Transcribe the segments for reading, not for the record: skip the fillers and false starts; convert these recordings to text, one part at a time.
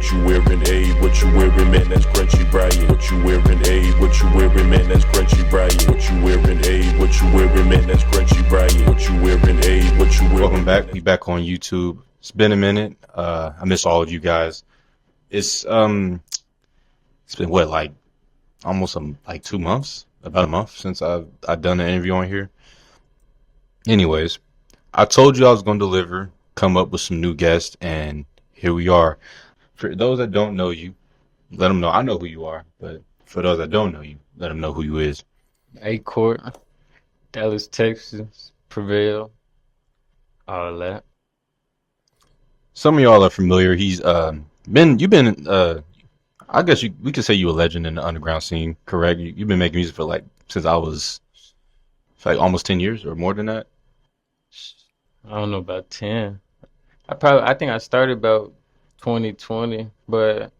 What you wearing, ayy? What you wearing, man? That's crunchy Brian. What you wearing, ayy? What you wearing, man? That's crunchy Brian. What you wearing, ayy? What you wearing, man? That's crunchy Brian. What you wearing, ayy? What you wearing? Welcome back. We back on YouTube. It's been a minute. I miss all of you guys. It's it's been what, like almost like 2 months, about a month since I've done an interview on here. Anyways, I told you I was going to deliver, come up with some new guests, and here we are. For those that don't know you, let them know I know who you are. But for those that don't know you, let them know who you is. Ayecourt, Dallas, Texas, Prevail, all that. Some of y'all are familiar. He's you've been I guess we could say you a legend in the underground scene, correct? You've been making music for like since I was like almost 10 years or more than that. I don't know about 10. I think I started about 2020, but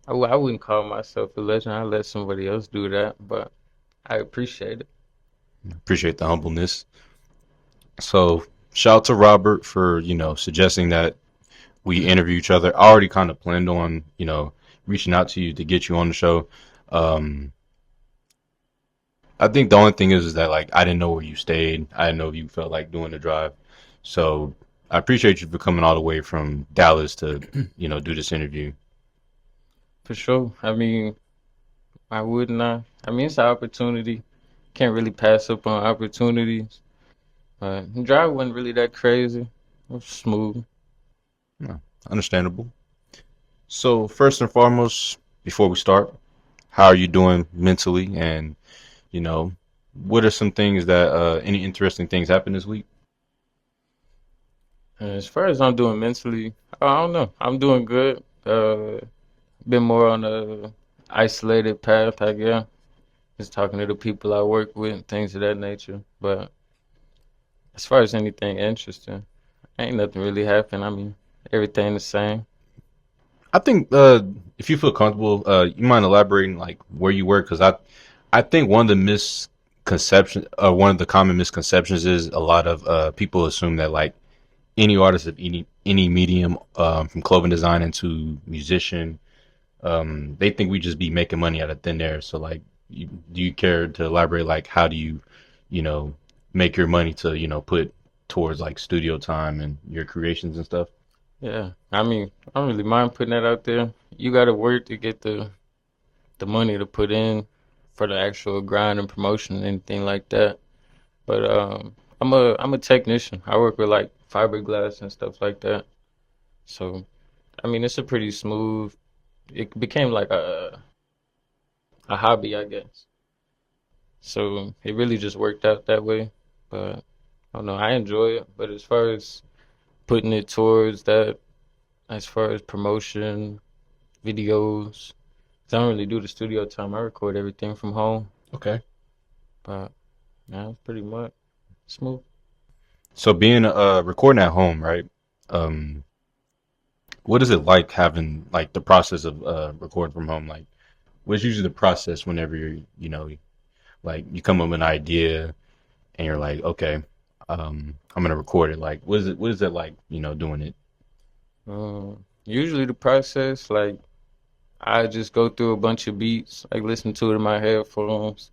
I wouldn't call myself a legend. I let somebody else do that, but I appreciate it. Appreciate the humbleness. So shout out to Robert for, suggesting that we interview each other. I already kind of planned on, reaching out to you to get you on the show. Um, I think the only thing is that like I didn't know where you stayed. I didn't know if you felt like doing the drive. So I appreciate you for coming all the way from Dallas to, do this interview. For sure. I mean, I would not. I mean, it's an opportunity. Can't really pass up on opportunities. But the drive wasn't really that crazy. It was smooth. Yeah, understandable. So first and foremost, before we start, how are you doing mentally? And, you know, what are some things that any interesting things happened this week? And as far as I'm doing mentally, I don't know. I'm doing good. Been more on a isolated path, I guess. Just talking to the people I work with and things of that nature. But as far as anything interesting, ain't nothing really happened. I mean, everything the same. I think if you feel comfortable, you mind elaborating like where you work? Because I think one of the one of the common misconceptions is a lot of people assume that like any artist of any medium, from clothing design into musician, they think we just be making money out of thin air. So like, do you care to elaborate? Like, how do you, you know, make your money to put towards like studio time and your creations and stuff? Yeah, I mean, I don't really mind putting that out there. You got to work to get the money to put in for the actual grind and promotion and anything like that. But I'm a technician. I work with like fiberglass and stuff like that. So I mean, it's a pretty smooth. It became like a hobby, I guess. So it really just worked out that way. But I don't know, I enjoy it. But as far as putting it towards that, as far as promotion, videos, 'cause I don't really do the studio time. I record everything from home. Okay. But yeah, it's pretty much smooth. So being recording at home, right? Um, what is it like having like the process of recording from home? Like, what's usually the process whenever like you come up with an idea and you're like, okay, I'm gonna record it. Like, what is it like, doing it? Usually the process, like I just go through a bunch of beats, like listen to it in my headphones,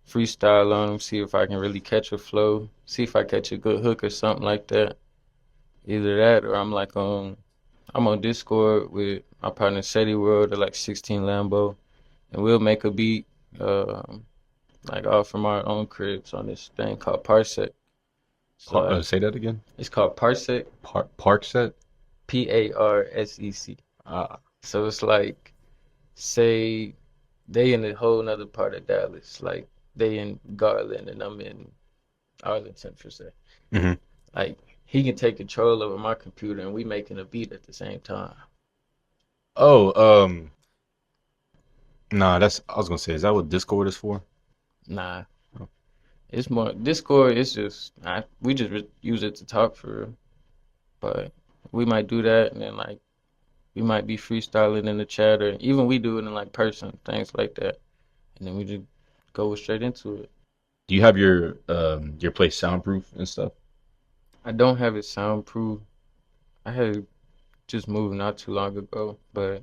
freestyle on them, see if I can really catch a flow, see if I catch a good hook or something like that. Either that or I'm on Discord with my partner Seti World or like 16 Lambo, and we'll make a beat, um, like all from our own cribs on this thing called Parsec. So like, Say that again. it's called Parsec, Park set. Parsec. Ah, So it's like, say they in a whole nother part of Dallas, like they in Garland and I'm in Arlington for say. hmm. Like he can take control over my computer and we making a beat at the same time. Oh, nah. That's I was gonna say. Is that what Discord is for? Nah, it's more Discord. It's just we just use it to talk for real. But we might do that and then like we might be freestyling in the chat or even we do it in like person, things like that. And then we just go straight into it. Do you have your place soundproof and stuff? I don't have it soundproof. I had just moved not too long ago. But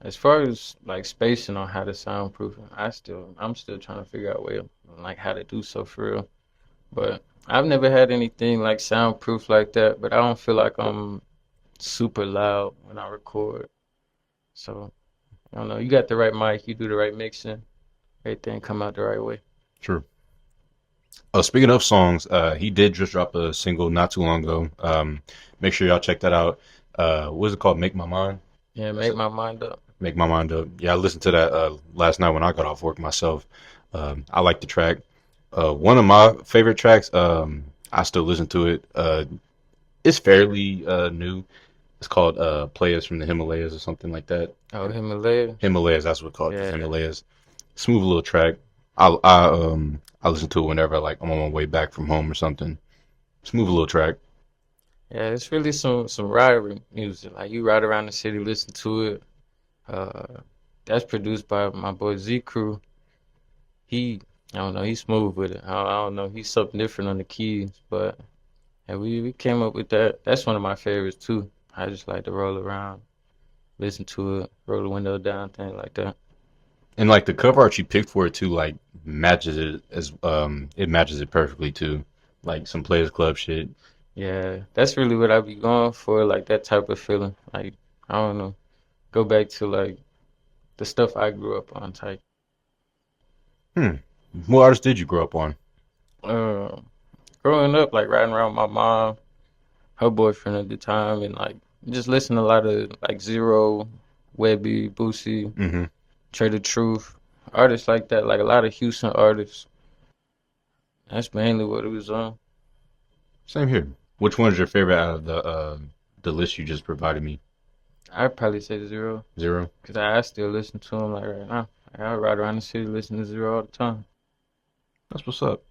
as far as like spacing on how to soundproof it, I'm still trying to figure out way like how to do so for real. But I've never had anything like soundproof like that. But I don't feel like I'm super loud when I record. So I don't know. You got the right mic, you do the right mixing, everything come out the right way. True. Speaking of songs, he did just drop a single not too long ago. Make sure y'all check that out. What is it called? Make My Mind. Yeah, That's make it. my mind up. Make My Mind Up. Yeah, I listened to that last night when I got off work myself. I like the track. One of my favorite tracks. I still listen to it. It's fairly new. It's called "Players from the Himalayas" or something like that. Oh, Himalaya. Himalayas, that's what it's called. The Yeah. Himalayas. Smooth little track. I listen to it whenever like I'm on my way back from home or something. Smooth little track. Yeah, it's really some ridery music. Like you ride around the city, listen to it. Uh, that's produced by my boy Z Crew. He, I don't know, he's smooth with it. I don't know, he's something different on the keys, but yeah, we came up with that. That's one of my favorites too. I just like to roll around, listen to it, roll the window down, things like that. And like the cover art you picked for it too, like it matches it perfectly too. Like some Players Club shit. Yeah, that's really what I be going for, like that type of feeling. Like I don't know, go back to like the stuff I grew up on type. Hmm. What artist did you grow up on? Uh, Growing up, like riding around with my mom, her boyfriend at the time, and like just listening to a lot of like Zero, Webby, Boosie, Hmm. Trader Truth, artists like that, like a lot of Houston artists. That's mainly what it was on. Same here. Which one is your favorite out of the list you just provided me? I'd probably say Zero, Zero. because I still listen to him like right now. Like, I ride around the city listening to Zero all the time. That's what's up.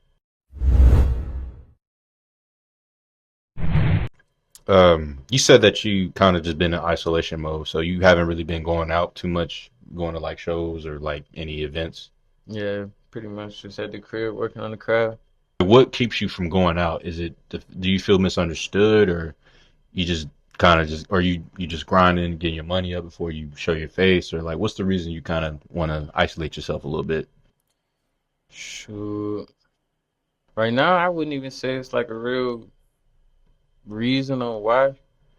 You said that you kind of just been in isolation mode, so you haven't really been going out too much, going to like shows or like any events. Yeah, pretty much just at the crib working on the craft. What keeps you from going out? Do you feel misunderstood, or you just kind of just, or you just grinding, getting your money up before you show your face, or like what's the reason you kind of want to isolate yourself a little bit? Shoot. Right now, I wouldn't even say it's like a real reason on why.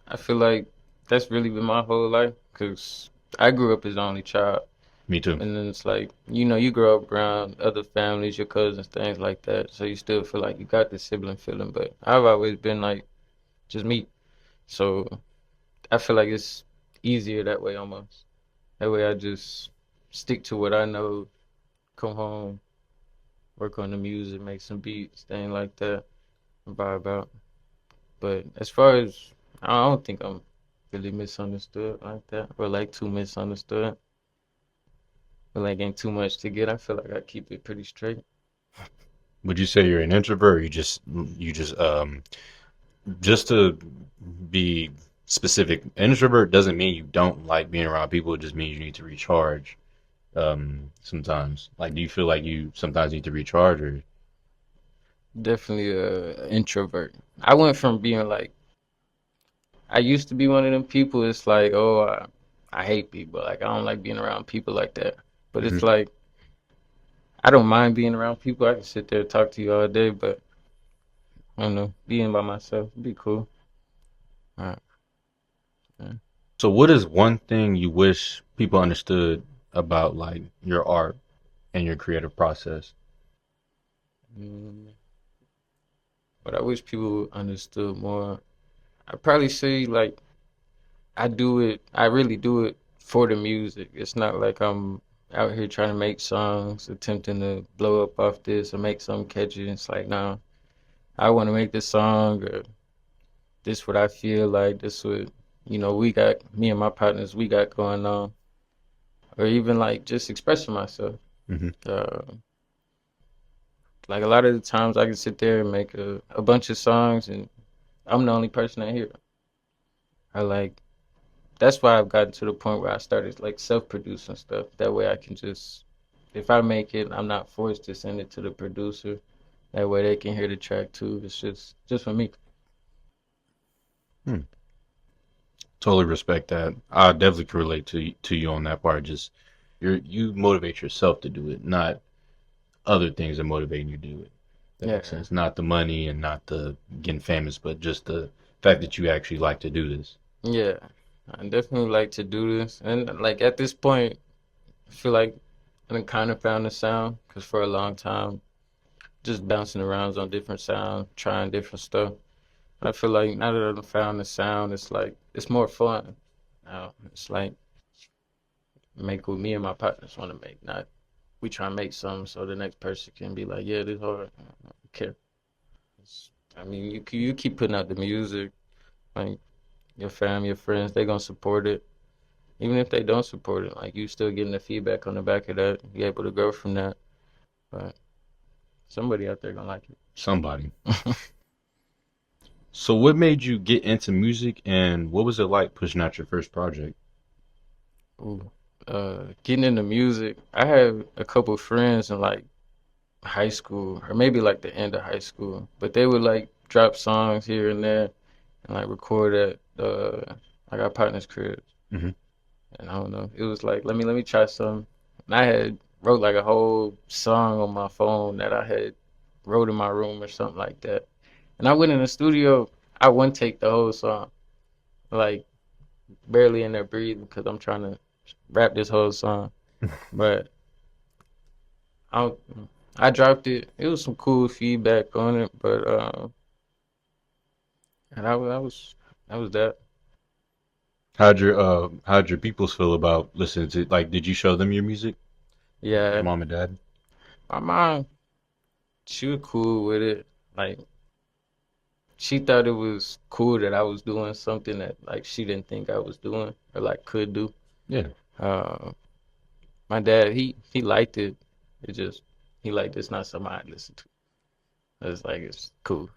I feel like that's really been my whole life because I grew up as the only child. Me too. And then it's like, you grow up around other families, your cousins, things like that. So you still feel like you got the sibling feeling. But I've always been like just me. So I feel like it's easier that way almost. That way I just stick to what I know, come home, work on the music, make some beats, things like that, and vibe out. But as far as I don't think I'm really misunderstood like that, or like too misunderstood, or like ain't too much to get. I feel like I keep it pretty straight. Would you say you're an introvert, or just to be specific, introvert doesn't mean you don't like being around people. It just means you need to recharge. Sometimes, like, do you feel like you sometimes need to recharge, or Definitely a introvert. I went from being like I used to be one of them people. It's like, oh, I hate people. Like I don't like being around people like that. But it's Mhm. like I don't mind being around people. I can sit there and talk to you all day, but I don't know, being by myself be cool. All right. Yeah. So what is one thing you wish people understood about like your art and your creative process? Mm, But I wish people understood more. I'd probably say like I really do it for the music. It's not like I'm out here trying to make songs, attempting to blow up off this or make something catchy. It's like, no, I want to make this song or this what I feel like, this what, we got, me and my partners, we got going on. Or even like just expressing myself. Hmm. Uh, like a lot of the times I can sit there and make a bunch of songs and I'm the only person that hear it. I like that's why I've gotten to the point where I started like self-producing stuff. That way I can just, if I make it, I'm not forced to send it to the producer. That way they can hear the track too. It's just for me. Hmm. Totally respect that. I definitely can relate to you on that part. Just you motivate yourself to do it, not other things that motivate you to do it. That makes Yeah, sense. Not the money and not the getting famous, but just the fact that you actually like to do this. yeah. I definitely like to do this, and like at this point, I feel like I kind of found the sound because for a long time, just bouncing around on different sounds, trying different stuff. I feel like now that I've found the sound, it's like it's more fun. Now it's like make what me and my partners want to make, not we try and make something so the next person can be like, yeah, this hard. I don't care. I mean, you keep putting out the music, like your fam, your friends, they gonna support it. Even if they don't support it, like you still getting the feedback on the back of that, you able to grow from that. But somebody out there gonna like Somebody. it. So, what made you get into music, and what was it like pushing out your first project? Ooh. Getting into music, I had a couple friends in like high school, or maybe like the end of high school, but they would like drop songs here and there and like record at like our partner's crib. Hmm. And I don't know, it was like let me try some. And I had wrote like a whole song on my phone that I had wrote in my room or something like that. And I went in the studio, I wouldn't take the whole song, like barely in there breathing because I'm trying to rap this whole song. But I don't, I dropped it. It was some cool feedback on it, but and that was that. How'd your peoples feel about listening to, like, did you show them your music? Your Yeah, mom and dad? my mom, she was cool with it. Like she thought it was cool that I was doing something that like she didn't think I was doing or like could do. Yeah. Uh, my dad, he liked it. It just he liked it's not something I'd listen to. It's like it's cool,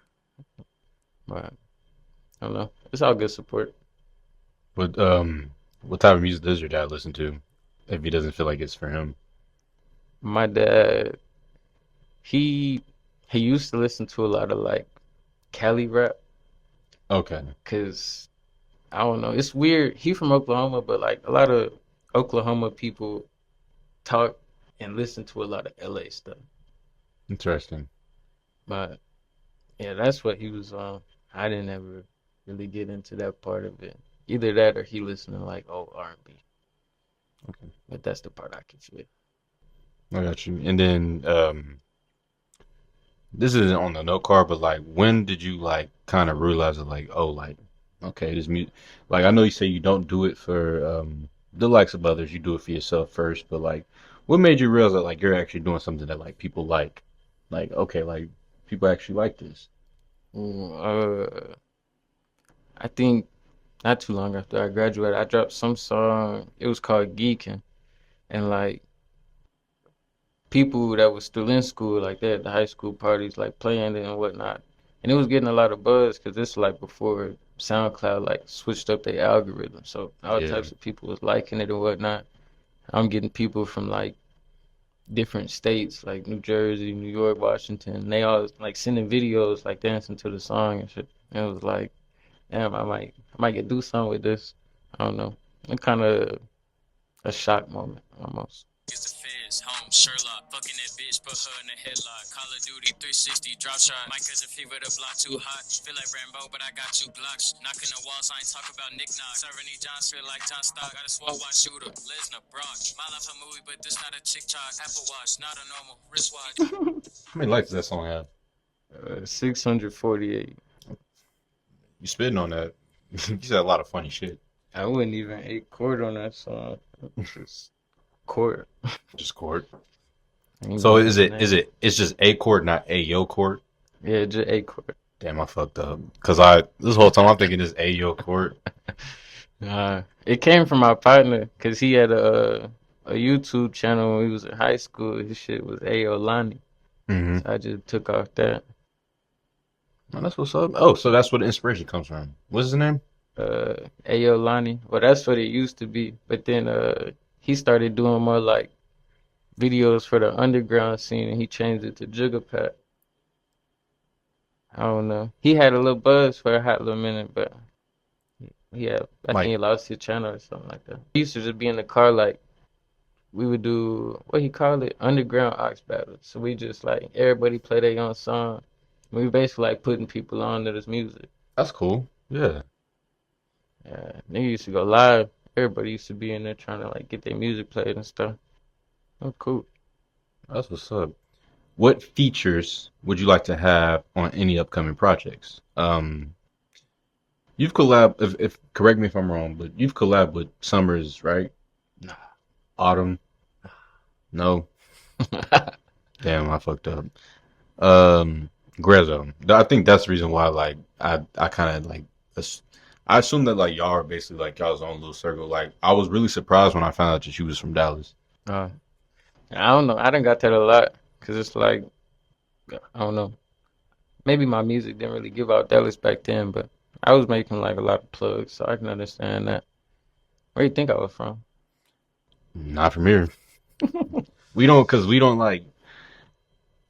but I don't know. It's all good support. But what type of music does your dad listen to if he doesn't feel like it's for him? My dad, he he used to listen to a lot of like Cali rap, Okay. cause I don't know. It's weird. He from Oklahoma, but like a lot of Oklahoma people talk and listen to a lot of LA stuff. Interesting. But yeah, that's what he was on. I didn't ever really get into that part of it. Either that or he listened to like old R&B. Okay. But that's the part I can feel. I got you. And then this isn't on the note card, but like when did you like kind of realize it, like, oh, like, okay, this music, like, I know you say you don't do it for the likes of others, you do it for yourself first, but like what made you realize that like you're actually doing something that like people like, okay, like people actually like this? Ooh, I think not too long after I graduated, I dropped some song. It was called Geekin', and like people that was still in school, like they at the high school parties, like playing it and whatnot. And it was getting a lot of buzz because this is like before SoundCloud like switched up their algorithm. So all Yeah. types of people was liking it and whatnot. I'm getting people from like different states, like New Jersey, New York, Washington. They all like sending videos, like dancing to the song and shit. And it was like, damn, I might get do something with this. I don't know. It kind of a shock moment almost. It's the feds, home, Sherlock, fucking that bitch, put her in a headlock. Call of Duty 360, drop shot. My cousin fever, the block too hot. Feel like Rambo, but I got two Glocks. Knocking the walls, I ain't talk about Nick Knock. Serenity Johns feel like John Stock. Got a swat watch shooter, Lesnar, Brock. My life a movie, but this not a TikTok. Apple Watch, not a normal wristwatch. How many likes does that song have? 648. You spitting on that. You said a lot of funny shit. I wouldn't even Ayecourt on that song. Just court. Just chord. Ain't So even is his it name. it's just a chord, not a yo chord? Yeah, just Ayecourt. Damn, I fucked up. Cause I this whole time I'm thinking it's a yo chord. It came from my partner because he had a YouTube channel when he was in high school. His shit was Ayo Mm-hmm. So I just took off that. Oh, that's what's up. Oh, so that's where the inspiration comes from. What's his name? Ayo. Well, that's what it used to be. But then he started doing more like videos for the underground scene and he changed it to Jigga. I don't know. He had a little buzz for a hot little minute, but Yeah, I Like, think he lost his channel or something like that. He used to just be in the car like we would do what he called it, underground ox battles. So we just like everybody play their own song. We basically like putting people on to this music. that's cool. Yeah. Yeah, nigga used to go live. Everybody used to be in there trying to like get their music played and stuff. Oh, cool. That's what's up. What features would you like to have on any upcoming projects? You've collab if correct me if I'm wrong, but you've collabed with Summers, right? Nah. Autumn? No. Damn, I fucked up. Grezzo. I think that's the reason why like I kind of like I assume that like y'all are basically like y'all's own little circle. Like I was really surprised when I found out that she was from Dallas. Uh, I don't know. I done got that a lot because it's like I don't know. Maybe my music didn't really give out Dallas back then, but I was making like a lot of plugs, so I can understand that. Where you think I was from? Not from here. Cause we don't like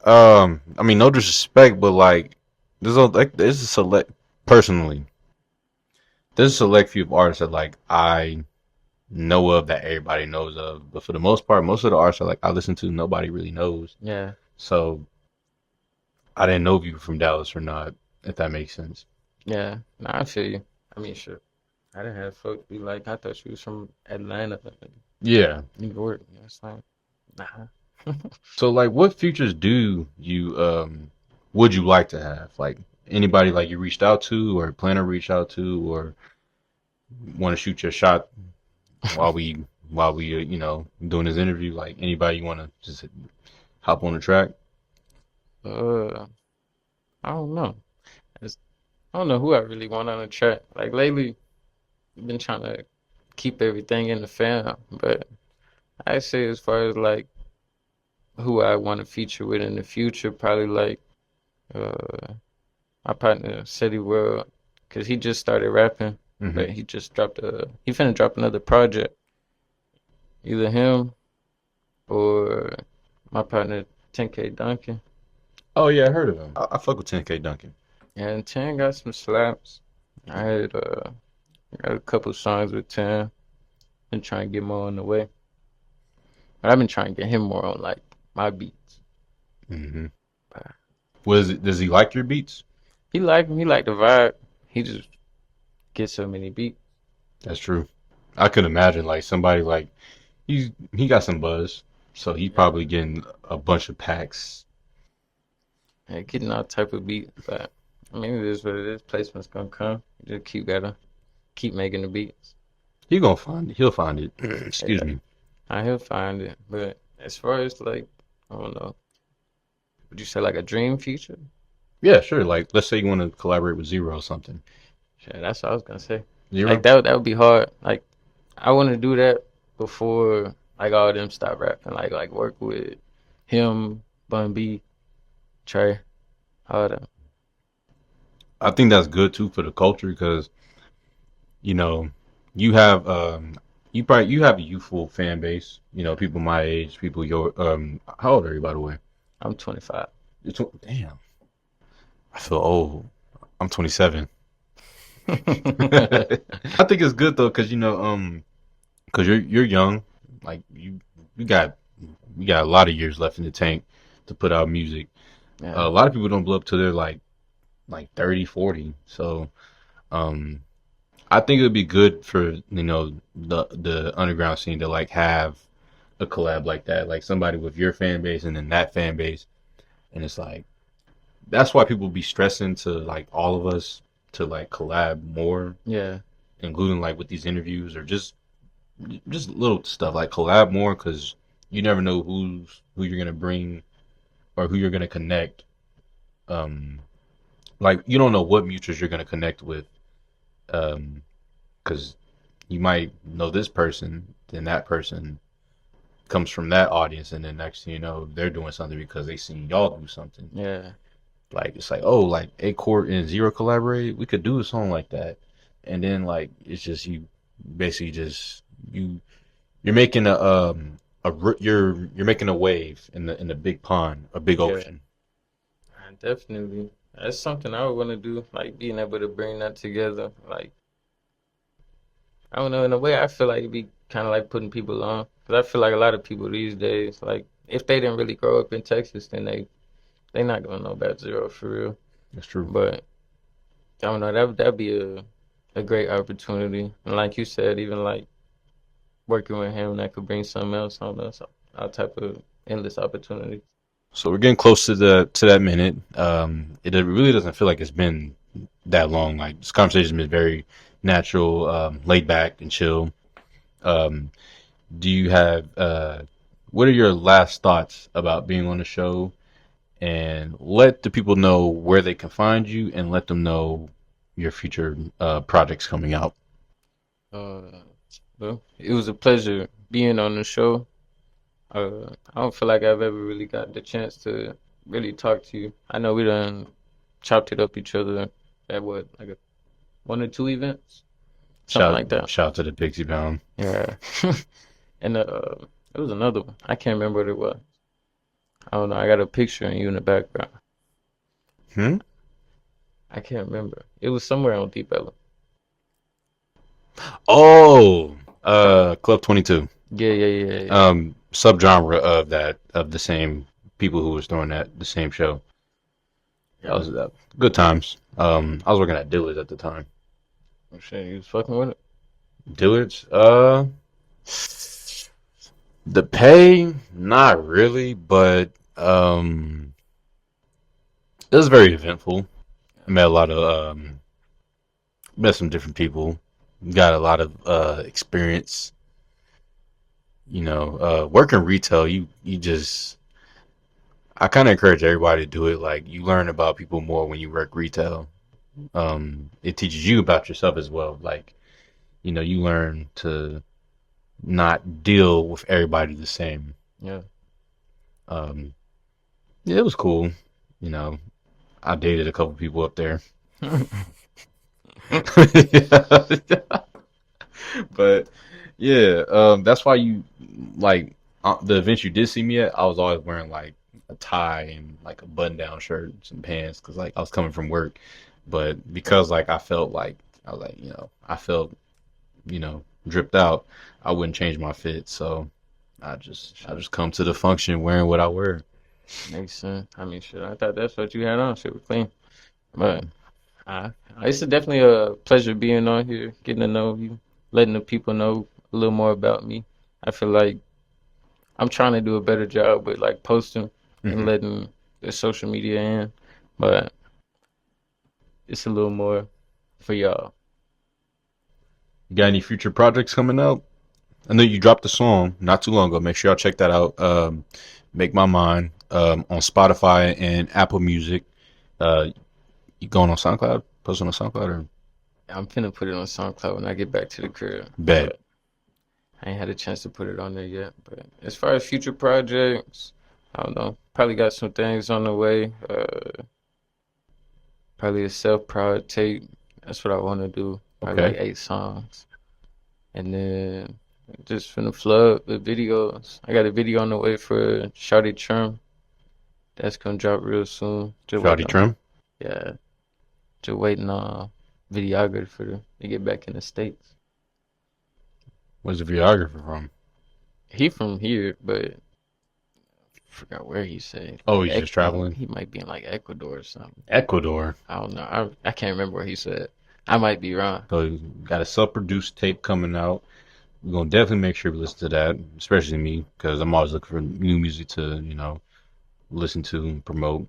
I mean no disrespect, but like there's a select personally. There's a select few of artists that like I know of that everybody knows of. But for the most part, most of the artists that like I listen to nobody really knows. Yeah, So I didn't know if you were from Dallas or not, if that makes sense. yeah. Nah, I feel you. I mean, sure. I didn't have folks be like, I thought she was from Atlanta, Yeah. New York. You know, it's like, nah. So like what features do you would you like to have? Like anybody like you reached out to or plan to reach out to or want to shoot your shot while we you know doing this interview? Like anybody you want to just hop on the track? Uh, I don't know. It's, I don't know who I really want on the track. Like lately, I've been trying to keep everything in the fam, but I say as far as like who I want to feature with in the future, probably like uh my partner City World, cause he just started rapping, but Hmm. he finna drop another project. Either him or my partner 10K Duncan. Oh yeah, I heard of him. I fuck with 10K Duncan. And 10 got some slaps. I had got a couple songs with 10. Been trying to get more on the way. But I've been trying to get him more on like my beats. Hmm. But Does he like your beats? he like him, he like the vibe. He just gets so many beats. That's true. I could imagine like somebody like he got some buzz, so he Yeah. probably getting a bunch of packs. And getting all type of beats. But I mean it is what it is. Placement's gonna come. You just gotta keep making the beats. He'll find it. Excuse Yeah. me. He'll find it. But as far as like I don't know, would you say like a dream feature? Yeah, sure. Like let's say you want to collaborate with Zero or something. Yeah, that's what I was gonna say. Like Zero? that would be hard. Like I want to do that before like all them stop rapping. Like work with him, Bun B, Trey, all them. I think that's good too for the culture because you know you have you have a youthful fan base. You know, people my age, people your how old are you by the way? I'm 25. Damn, I feel old. I'm 27. I think it's good though because you know because you're young, like you got you got a lot of years left in the tank to put out music. A Yeah, lot of people don't blow up till they're like 30, 40. So um I think it would be good for you know the underground scene to like have a collab like that, like somebody with your fan base and then that fan base, and it's like that's why people be stressing to like all of us to like collab more, yeah, including like with these interviews or just little stuff like collab more because you never know who you're gonna bring or who you're gonna connect. Um, like you don't know what mutuals you're gonna connect with. Because you might know this person, then that person comes from that audience, and then next thing you know, they're doing something because they seen y'all do something. yeah, Like it's like, oh, like Ayecourt and Zero collaborate, we could do a song like that, and then like it's just you basically just you're making you're making a wave in the big pond, a big yeah. ocean. Definitely. That's something I would want to do. Like being able to bring that together. Like I don't know. In a way, I feel like it'd be kind of like putting people on. Because I feel like a lot of people these days, like if they didn't really grow up in Texas, then they not gonna know about Zero for real. That's true. But I don't know. That'd be a great opportunity. And like you said, even like working with him, that could bring something else on us. All type of endless opportunities. So we're getting close to that minute. It really doesn't feel like it's been that long. Like this conversation's been very natural, laid back and chill. Um, do you have what are your last thoughts about being on the show? And let the people know where they can find you, and let them know your future projects coming out. Uh, well, it was a pleasure being on the show. I don't feel like I've ever really got the chance to really talk to you. I know we done chopped it up each other at what, like one or two events, something like that. Shout out to the Pixie Pound. Yeah. And it was another one. I can't remember what it was. I don't know. I got a picture of you in the background. Hmm? I can't remember. It was somewhere on Deep Ellum. Oh, Club 22. Yeah. Subgenre of the same people who was throwing the same show. That was good times. I was working at Dillard's at the time. Oh, shit, you was fucking with it? Dillard's, the pay, not really, but it was very eventful. I met a lot of met some different people. Got a lot of experience. Working retail, you just I kind of encourage everybody to do it. Like you learn about people more when you work retail. It teaches you about yourself as well. Like, you learn to not deal with everybody the same. Yeah. Um, yeah, it was cool. I dated a couple people up there. But yeah, that's why you like the events you did see me at. I was always wearing like a tie and like a button-down shirt and some pants because like I was coming from work. But because like I felt like I was like I felt dripped out, I wouldn't change my fit. So I just come to the function wearing what I wear. Makes sense. I mean, shit, I thought that's what you had on. Shit was clean. But it's definitely a pleasure being on here, getting to know you, letting the people know a little more about me. I feel like I'm trying to do a better job with like posting and letting the social media in, but it's a little more for y'all. You got any future projects coming out? I know you dropped a song not too long ago. Make sure y'all check that out. Make My Mind on Spotify and Apple Music. You going on SoundCloud? Posting on SoundCloud or? I'm finna put it on SoundCloud when I get back to the crib. Bet. But I ain't had a chance to put it on there yet. But as far as future projects, I don't know. Probably got some things on the way. Probably a self-prod tape. That's what I want to do. Probably Okay. like 8 songs. And then just finna flood with videos. I got a video on the way for Shawty Trim. That's gonna drop real soon. Just Shawty waiting on- Trim? Yeah. Just waiting on videographer to get back in the States. Where's the videographer from? He from here, but I forgot where he said. Oh, he's just traveling? He might be in like Ecuador or something. Ecuador. I don't know. I can't remember what he said. I might be wrong. So you got a self-produced tape coming out. We're gonna definitely make sure we listen to that, especially me, because I'm always looking for new music to, listen to and promote.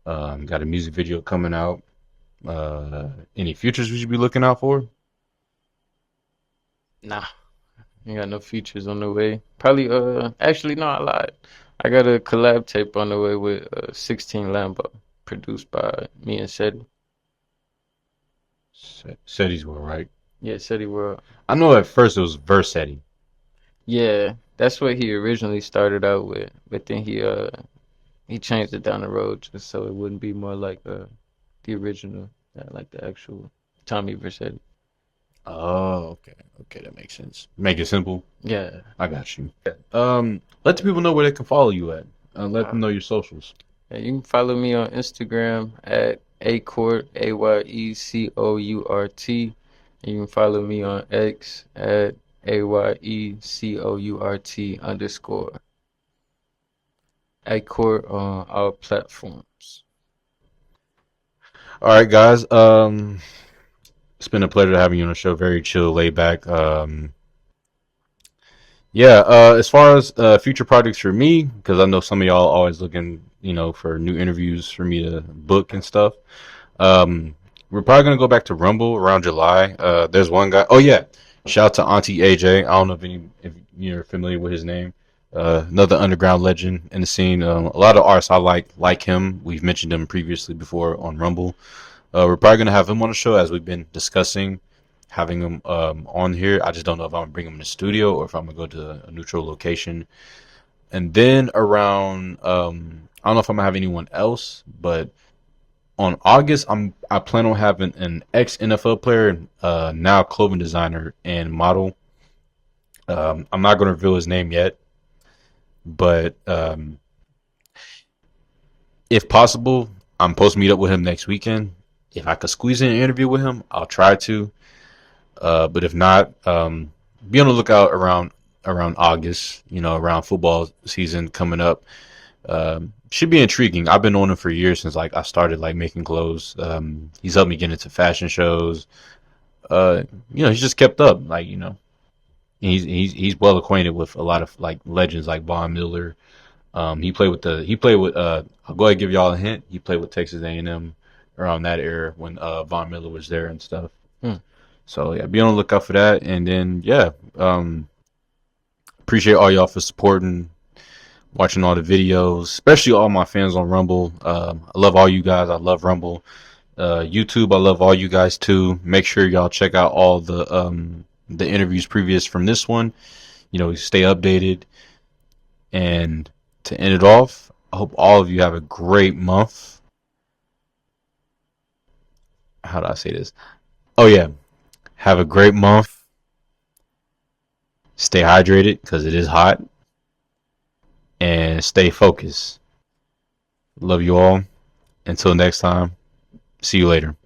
Got a music video coming out. Any futures we should be looking out for? Nah, ain't got no features on the way. Probably actually no, I lied. I got a collab tape on the way with 16 Lambo, produced by me and Seti. Seti's World, right? Yeah, Seti World. I know at first it was Versetti. Yeah, that's what he originally started out with, but then he changed it down the road just so it wouldn't be more like the original, like the actual Tommy Versetti. Oh, okay. Okay, that makes sense. Make it simple. Yeah. I got you. Let the people know where they can follow you at. Let them know your socials. Yeah, you can follow me on Instagram at Ayecourt, Ayecourt. You can follow me on X at AYECOURT_. Ayecourt on all platforms. All right, guys. It's been a pleasure having you on the show. Very chill, laid back. Yeah. As far as future projects for me, because I know some of y'all always looking, for new interviews for me to book and stuff. We're probably gonna go back to Rumble around July. There's one guy. Oh yeah, shout out to Auntie AJ. I don't know if you're familiar with his name. Another underground legend in the scene. A lot of artists I like him. We've mentioned him previously before on Rumble. We're probably gonna have him on the show as we've been discussing having him on here. I just don't know if I'm gonna bring him in the studio or if I'm gonna go to a neutral location. And then around I don't know if I'm gonna have anyone else, but on August I plan on having an ex NFL player, now clothing designer and model. I'm not gonna reveal his name yet, but if possible, I'm supposed to meet up with him next weekend. If I could squeeze in an interview with him, I'll try to. But if not, be on the lookout around August. Around football season coming up. Should be intriguing. I've been on him for years since I started making clothes. He's helped me get into fashion shows. He's just kept up. He's well acquainted with a lot of legends like Von Miller. He played with I'll go ahead and give y'all a hint. He played with Texas A&M around that era when Von Miller was there and stuff. So yeah, be on the lookout for that. And then yeah, appreciate all y'all for supporting, watching all the videos, especially all my fans on Rumble. I love all you guys. I love Rumble. YouTube, I love all you guys too. Make sure y'all check out all the interviews previous from this one. Stay updated. And to end it off, I hope all of you have a great month. How do I say this? Oh yeah, have a great month. Stay hydrated because it is hot. And stay focused. Love you all. Until next time, see you later.